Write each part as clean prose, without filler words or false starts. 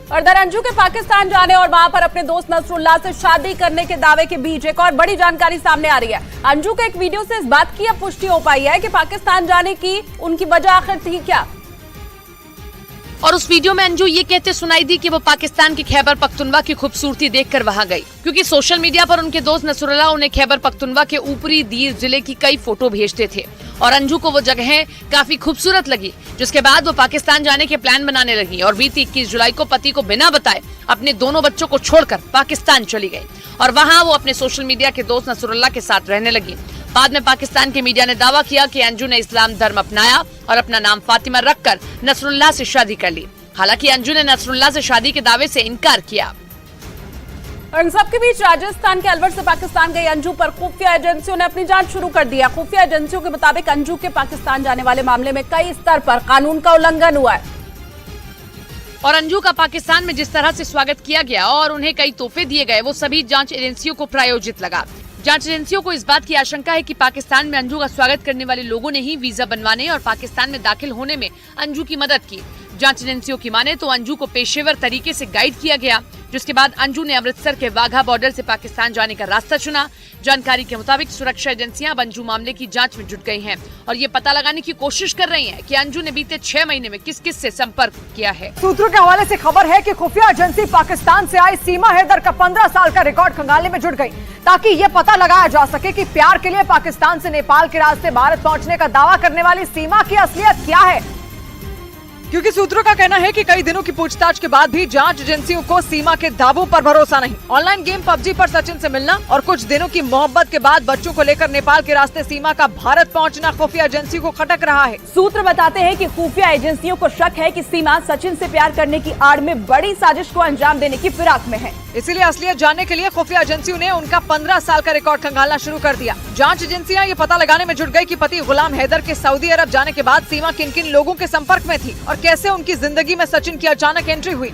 और दर अंजू के पाकिस्तान जाने और वहां पर अपने दोस्त नसरुल्लाह से शादी करने के दावे के बीच एक और बड़ी जानकारी सामने आ रही है। अंजू के एक वीडियो से इस बात की अब पुष्टि हो पाई है कि पाकिस्तान जाने की उनकी वजह आखिर थी क्या। और उस वीडियो में अंजू ये कहते सुनाई दी कि वो पाकिस्तान के खैबर पख्तूनख्वा की खूबसूरती देखकर वहां गई, क्योंकि सोशल मीडिया पर उनके दोस्त नसरुल्लाह उन्हें खैबर पख्तूनख्वा के ऊपरी दीर जिले की कई फोटो भेजते थे और अंजू को वो जगहें काफी खूबसूरत लगी, जिसके बाद वो पाकिस्तान जाने के प्लान बनाने लगी और बीती 21 जुलाई को पति को बिना बताए अपने दोनों बच्चों को छोड़कर पाकिस्तान चली गई और वहाँ वो अपने सोशल मीडिया के दोस्त नसरुल्लाह के साथ रहने लगी। बाद में पाकिस्तान के मीडिया ने दावा किया कि अंजू ने इस्लाम धर्म अपनाया और अपना नाम फातिमा रखकर नसरुल्लाह से शादी कर ली। हालांकि अंजू ने नसरुल्लाह से शादी के दावे से इनकार किया। और इन सबके बीच राजस्थान के अलवर से पाकिस्तान गई अंजू पर खुफिया एजेंसियों ने अपनी जांच शुरू कर दी है। खुफिया एजेंसियों के मुताबिक अंजू के पाकिस्तान जाने वाले मामले में कई स्तर पर कानून का उल्लंघन हुआ है और अंजू का पाकिस्तान में जिस तरह से स्वागत किया गया और उन्हें कई तोहफे दिए गए, वो सभी जांच एजेंसियों को प्रायोजित लगा। जांच एजेंसियों को इस बात की आशंका है कि पाकिस्तान में अंजू का स्वागत करने वाले लोगों ने ही वीजा बनवाने और पाकिस्तान में दाखिल होने में अंजू की मदद की। जांच एजेंसियों की माने तो अंजू को पेशेवर तरीके से गाइड किया गया, जिसके बाद अंजू ने अमृतसर के वाघा बॉर्डर से पाकिस्तान जाने का रास्ता चुना। जानकारी के मुताबिक सुरक्षा एजेंसियां अब अंजू मामले की जांच में जुट गई हैं और ये पता लगाने की कोशिश कर रही हैं कि अंजू ने बीते 6 महीने में किस किस से संपर्क किया है। सूत्रों के हवाले से खबर है कि खुफिया एजेंसी पाकिस्तान से आई सीमा हैदर का 15 साल का रिकॉर्ड खंगालने में जुट गई, ताकि ये पता लगाया जा सके कि प्यार के लिए पाकिस्तान से नेपाल के रास्ते भारत पहुंचने का दावा करने वाली सीमा की असलियत क्या है। क्योंकि सूत्रों का कहना है कि कई दिनों की पूछताछ के बाद भी जांच एजेंसियों को सीमा के दावों पर भरोसा नहीं। ऑनलाइन गेम पबजी पर सचिन से मिलना और कुछ दिनों की मोहब्बत के बाद बच्चों को लेकर नेपाल के रास्ते सीमा का भारत पहुंचना खुफिया एजेंसी को खटक रहा है। सूत्र बताते हैं कि खुफिया एजेंसियों को शक है कि सीमा सचिन से प्यार करने की आड़ में बड़ी साजिश को अंजाम देने की फिराक में है। इसीलिए असलियत जानने के लिए खुफिया एजेंसियों ने उनका 15 साल का रिकॉर्ड खंगालना शुरू कर दिया। जांच एजेंसियां ये पता लगाने में जुट गई कि पति गुलाम हैदर के सऊदी अरब जाने के बाद सीमा किन किन लोगों के संपर्क में थी और कैसे उनकी जिंदगी में सचिन की अचानक एंट्री हुई।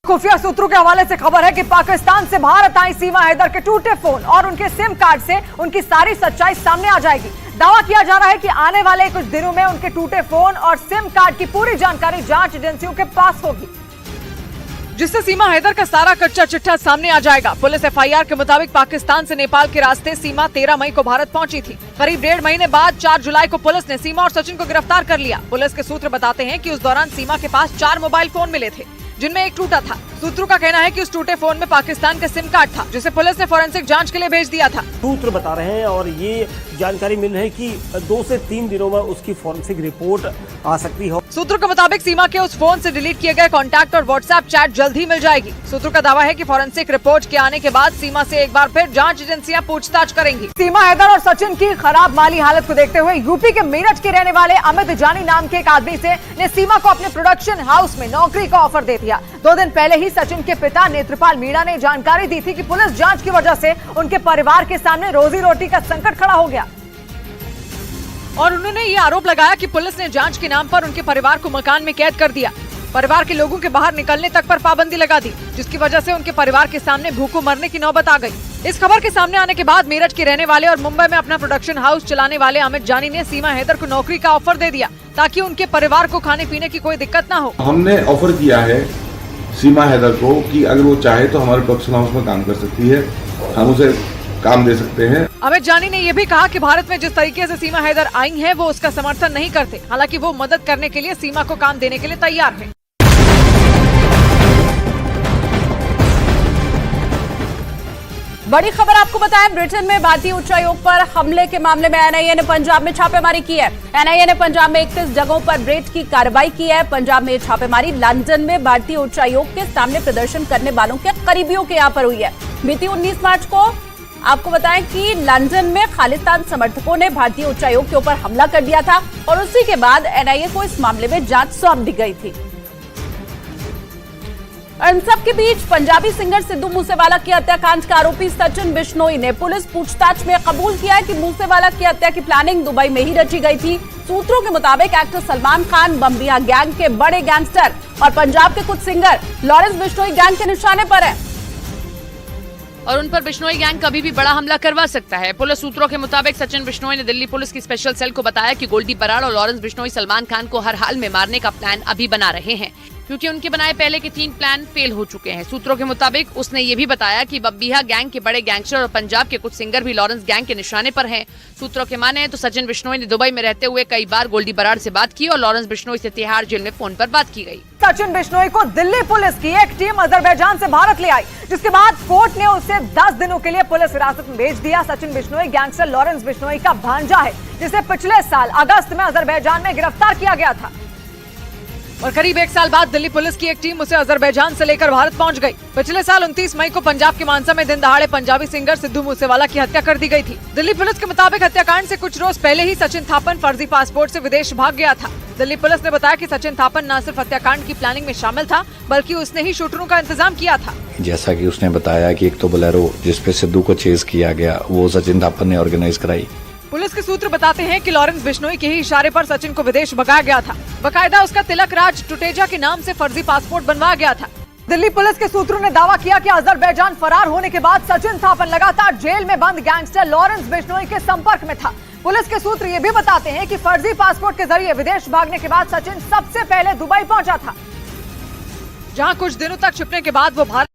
खुफिया सूत्रों के हवाले से खबर है कि पाकिस्तान से भारत आई सीमा हैदर के टूटे फोन और उनके सिम कार्ड से उनकी सारी सच्चाई सामने आ जाएगी। दावा किया जा रहा है कि आने वाले कुछ दिनों में उनके टूटे फोन और सिम कार्ड की पूरी जानकारी जांच एजेंसियों के पास होगी, जिससे सीमा हैदर का सारा कच्चा चिट्ठा सामने आ जाएगा। पुलिस एफआईआर के मुताबिक पाकिस्तान से नेपाल के रास्ते सीमा 13 मई को भारत पहुंची थी। करीब 1.5 महीने बाद 4 जुलाई को पुलिस ने सीमा और सचिन को गिरफ्तार कर लिया। पुलिस के सूत्र बताते हैं कि उस दौरान सीमा के पास 4 मोबाइल फोन मिले थे, जिनमें एक टूटा था। सूत्रों का कहना है कि उस टूटे फोन में पाकिस्तान का सिम कार्ड था, जिसे पुलिस ने फोरेंसिक जांच के लिए भेज दिया था। सूत्र बता रहे हैं और ये जानकारी मिल रही है कि 2 से 3 दिनों में उसकी फोरेंसिक रिपोर्ट आ सकती है। सूत्रों के मुताबिक सीमा के उस फोन से डिलीट किए गए कॉन्टैक्ट और व्हाट्सएप चैट जल्द ही मिल जाएगी। सूत्रों का दावा है कि फोरेंसिक रिपोर्ट के आने के बाद सीमा से एक बार फिर जांच एजेंसियां पूछताछ करेंगी। सीमा हैदर और सचिन की खराब माली हालत को देखते हुए यूपी के मेरठ के रहने वाले अमित जानी नाम के एक आदमी ने सीमा को अपने प्रोडक्शन हाउस में नौकरी का ऑफर दे दिया। 2 दिन पहले ही सचिन के पिता नेत्रपाल मीणा ने जानकारी दी थी कि पुलिस जांच की वजह से उनके परिवार के सामने रोजी रोटी का संकट खड़ा हो गया और उन्होंने ये आरोप लगाया कि पुलिस ने जांच के नाम पर उनके परिवार को मकान में कैद कर दिया। परिवार के लोगों के बाहर निकलने तक पर पाबंदी लगा दी, जिसकी वजह से उनके परिवार के सामने भूखों मरने की नौबत आ गई। इस खबर के सामने आने के बाद मेरठ के रहने वाले और मुंबई में अपना प्रोडक्शन हाउस चलाने वाले अमित जानी ने सीमा हैदर को नौकरी का ऑफर दे दिया, ताकि उनके परिवार को खाने पीने की कोई दिक्कत न हो। हमने ऑफर किया है सीमा हैदर को कि अगर वो चाहे तो हमारे प्रोडक्शन हाउस में काम कर सकती है, हम उसे काम दे सकते हैं। अमित जानी ने यह भी कहा कि भारत में जिस तरीके से सीमा हैदर आई हैं, वो उसका समर्थन नहीं करते। हालांकि वो मदद करने के लिए सीमा को काम देने के लिए तैयार हैं। बड़ी खबर आपको बताएं, ब्रिटेन में भारतीय उच्चायोग पर हमले के मामले में एनआईए ने पंजाब में छापेमारी की है। एनआईए ने पंजाब में 31 जगहों पर रेड की कार्रवाई की है। पंजाब में छापेमारी लंदन में भारतीय उच्चायोग के सामने प्रदर्शन करने वालों के करीबियों के यहाँ पर हुई है। बीती 19 मार्च को आपको बताएं कि लंदन में खालिस्तान समर्थकों ने भारतीय उच्चायोग के ऊपर हमला कर दिया था और उसी के बाद एनआईए को इस मामले में जांच सौंप दी गई थी। इन सब के बीच पंजाबी सिंगर सिद्धू मूसेवाला की हत्याकांड का आरोपी सचिन बिश्नोई ने पुलिस पूछताछ में कबूल किया है कि मूसेवाला की हत्या की प्लानिंग दुबई में ही रची गई थी। सूत्रों के मुताबिक एक्टर सलमान खान बम्बिया गैंग के बड़े गैंगस्टर और पंजाब के कुछ सिंगर लॉरेंस बिश्नोई गैंग के निशाने पर है और उन पर बिश्नोई गैंग कभी भी बड़ा हमला करवा सकता है। पुलिस सूत्रों के मुताबिक सचिन बिश्नोई ने दिल्ली पुलिस की स्पेशल सेल को बताया कि गोल्डी बराड़ और लॉरेंस बिश्नोई सलमान खान को हर हाल में मारने का प्लान अभी बना रहे हैं। क्योंकि उनके बनाए पहले के 3 प्लान फेल हो चुके हैं। सूत्रों के मुताबिक उसने ये भी बताया कि बब्बीहा गैंग के बड़े गैंगस्टर और पंजाब के कुछ सिंगर भी लॉरेंस गैंग के निशाने पर हैं। सूत्रों के माने तो सचिन बिश्नोई ने दुबई में रहते हुए कई बार गोल्डी बराड़ से बात की और लॉरेंस बिश्नोई से तिहाड़ जेल में फोन पर बात की गई। सचिन बिश्नोई को दिल्ली पुलिस की एक टीम अजरबैजान से भारत ले आई, जिसके बाद कोर्ट ने उसे 10 दिनों के लिए पुलिस हिरासत में भेज दिया। सचिन बिश्नोई गैंगस्टर लॉरेंस बिश्नोई का भांजा है, जिसे पिछले साल अगस्त में अजरबैजान में गिरफ्तार किया गया था और करीब 1 साल बाद दिल्ली पुलिस की एक टीम उसे अजरबैजान से लेकर भारत पहुंच गई। पिछले साल 29 मई को पंजाब के मानसा में दिन दहाड़े पंजाबी सिंगर सिद्धू मूसेवाला की हत्या कर दी गई थी। दिल्ली पुलिस के मुताबिक हत्याकांड से कुछ रोज पहले ही सचिन थापन फर्जी पासपोर्ट से विदेश भाग गया था। दिल्ली पुलिस ने बताया कि सचिन थापन न सिर्फ हत्याकांड की प्लानिंग में शामिल था, बल्कि उसने ही शूटरों का इंतजाम किया था। जैसा कि उसने बताया कि एक तो बोलेरो जिसपे सिद्धू को चेज किया गया वो सचिन थापन ने ऑर्गेनाइज कराई। पुलिस के सूत्र बताते हैं कि लॉरेंस बिश्नोई के ही इशारे पर सचिन को विदेश भगाया गया था। बकायदा उसका तिलक राज टुटेजा के नाम से फर्जी पासपोर्ट बनवाया गया था। दिल्ली पुलिस के सूत्रों ने दावा किया कि अजरबैजान फरार होने के बाद सचिन थापन लगातार जेल में बंद गैंगस्टर लॉरेंस बिश्नोई के संपर्क में था। पुलिस के सूत्र ये भी बताते हैं कि फर्जी पासपोर्ट के जरिए विदेश भागने के बाद सचिन सबसे पहले दुबई पहुंचा था, जहां कुछ दिनों तक छिपने के बाद वो भारत